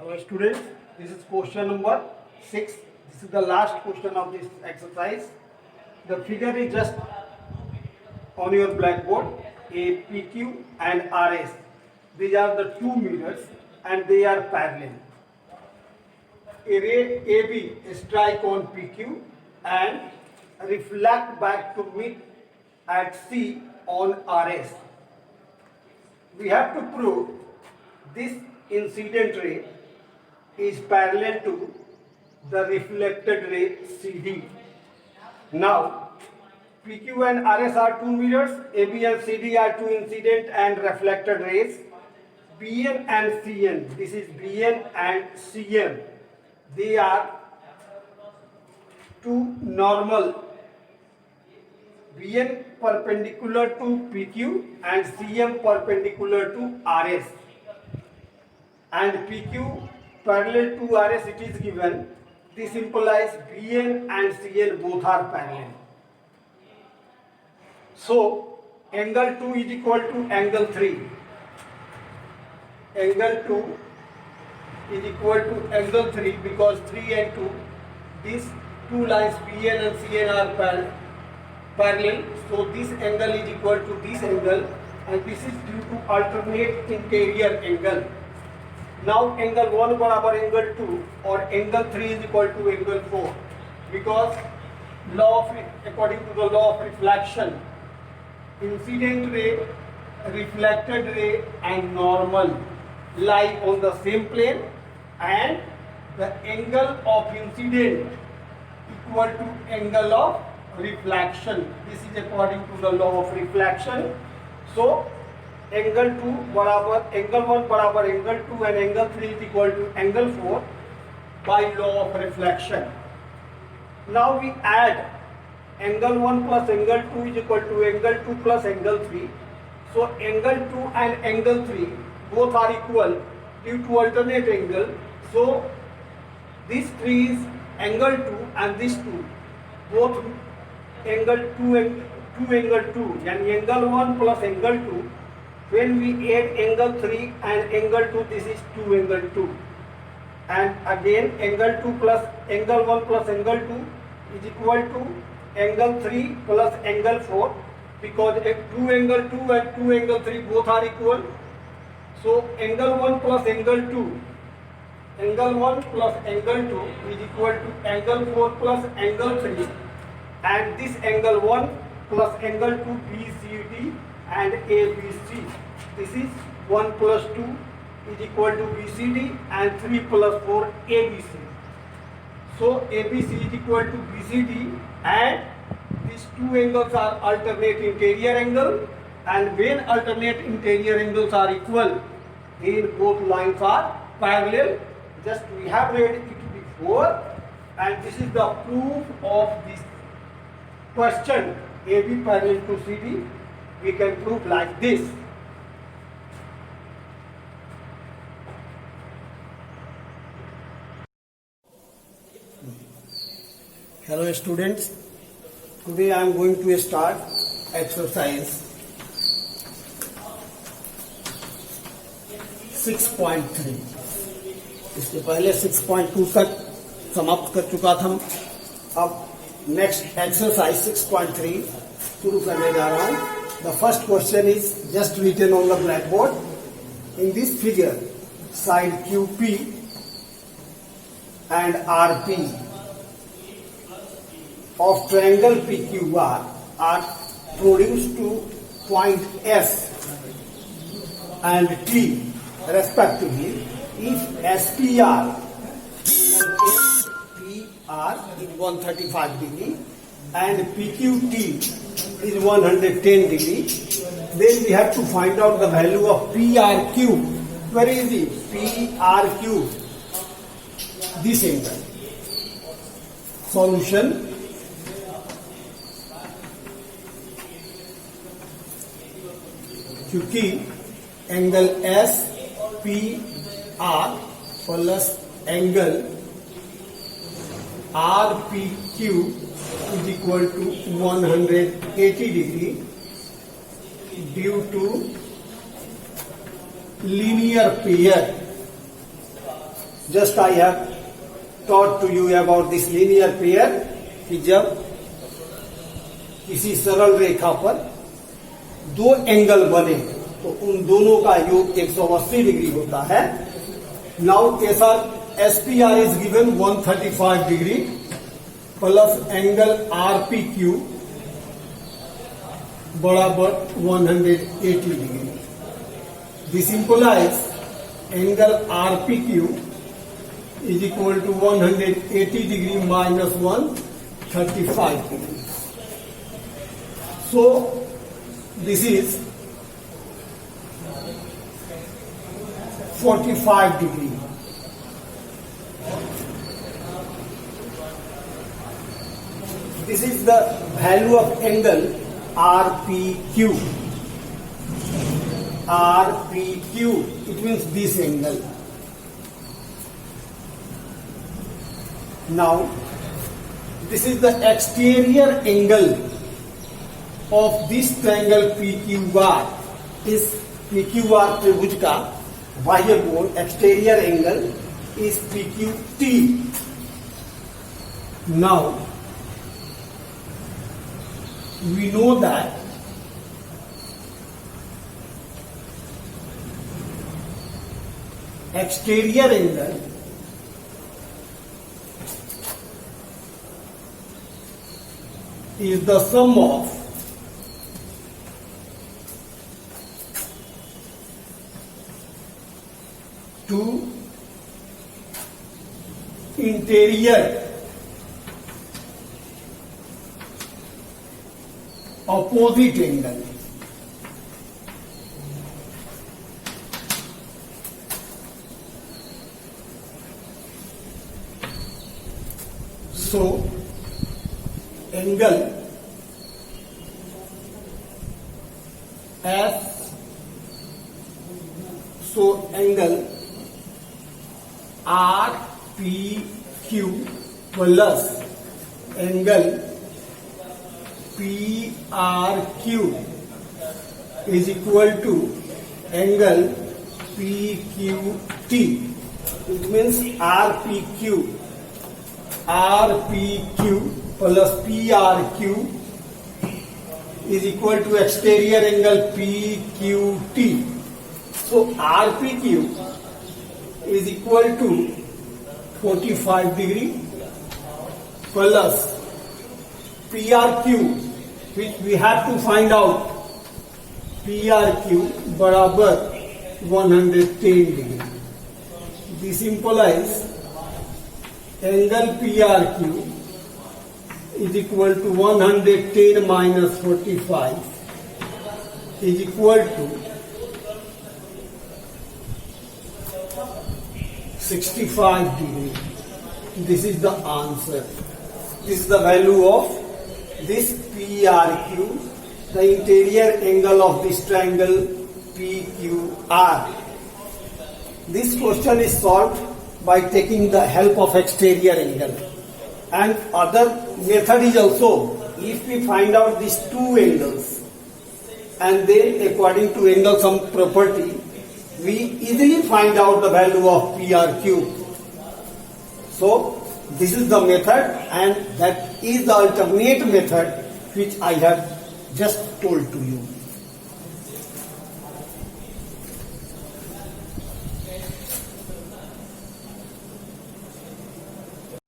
Hello students, this is question number 6. This is the last question of this exercise. The figure is just on your blackboard. A PQ and RS. These are the two mirrors and they are parallel. A ray AB strike on PQ and reflect back to meet at C on RS. We have to prove this incident ray is parallel to the reflected ray CD. Now, PQ and RS are two mirrors, AB and CD are two incident and reflected rays. BN and CN, this is BN and CM, they are two normal. BN perpendicular to PQ and CM perpendicular to RS. And PQ parallel to RS it is given. This implies BN and CN both are parallel. So angle 2 is equal to angle 3. Angle 2 is equal to angle 3 because 3 and 2, these two lines BN and CN are parallel. So this angle is equal to this angle and this is due to alternate interior angle. Now angle 1 barabar angle 2 or angle 3 is equal to angle 4 because according to the law of reflection, incident ray, reflected ray and normal lie on the same plane and the angle of incident equal to angle of reflection. This is according to the law of reflection. So angle 2 barabar angle 1 barabar angle 2 and angle 3 is equal to angle 4 by law of reflection. Now we add angle 1 plus angle 2 is equal to angle 2 plus angle 3. So angle 2 and angle 3 both are equal due to alternate angle. So this 3 is angle 2 and this 2 both angle 2 and 2 angle 2 and angle 1 plus angle 2. When we add angle 3 and angle 2, this is 2 angle 2. And again angle 2 plus angle 1 plus angle 2 is equal to angle 3 plus angle 4 because 2 angle 2 and 2 angle 3 both are equal. So angle 1 plus angle 2, angle 1 plus angle 2 is equal to angle 4 plus angle 3 and this angle 1 plus angle 2 BCD and ABC. This is 1 plus 2 is equal to BCD and 3 plus 4 ABC. So ABC is equal to BCD and these two angles are alternate interior angle, and when alternate interior angles are equal, then both lines are parallel. Just we have read it before and this is the proof of this question. AB parallel to CD, we can prove like this. Hello students, today I am going to start exercise 6.3. इसके पहले 6.2 तक समाप्त कर चुका था. अब next exercise 6.3 शुरू करने जा रहा हूं. The first question is just written on the blackboard. In this figure, side QP and RP of triangle PQR are produced to point S and T respectively if SPR is 135 degree and PQT is 110 degree, then we have to find out the value of PRQ. Very easy. PRQ, this angle. Solution. क्योंकि angle S P R plus angle R P Q is equal to 180 degree due to linear pair just I have taught to you about this linear pair कि जब किसी सरल रेखा पर दो angle बने तो उन दोनों का योग 180 डिग्री होता है. Now SPR is given 135 degree plus angle RPQ बराबर 180 degree. This implies angle RPQ is equal to 180 degree minus 135 degree. So this is 45 degree. This is the value of angle RPQ. RPQ, it means this angle. Now, this is the exterior angle of this triangle PQR. इस PQR त्रिभुज का बाह्य कोण exterior angle is PQT. Now, we know that exterior angle is the sum of two interior opposite angle. So, angle F, so angle RPQ plus angle PRQ is equal to angle PQT. It means RPQ plus PRQ is equal to exterior angle PQT. So RPQ is equal to 45 degree plus PRQ, which we have to find out. PRQ बराबर 110 degree. This implies angle PRQ is equal to 110 minus 45 is equal to 65 degree. This is the answer. This is the value of this PRQ, the interior angle of this triangle PQR. This question is solved by taking the help of exterior angle. And other method is also, if we find out these two angles and then according to angle sum property, we easily find out the value of PRQ. So, this is the method and that is the alternate method which I have just told to you.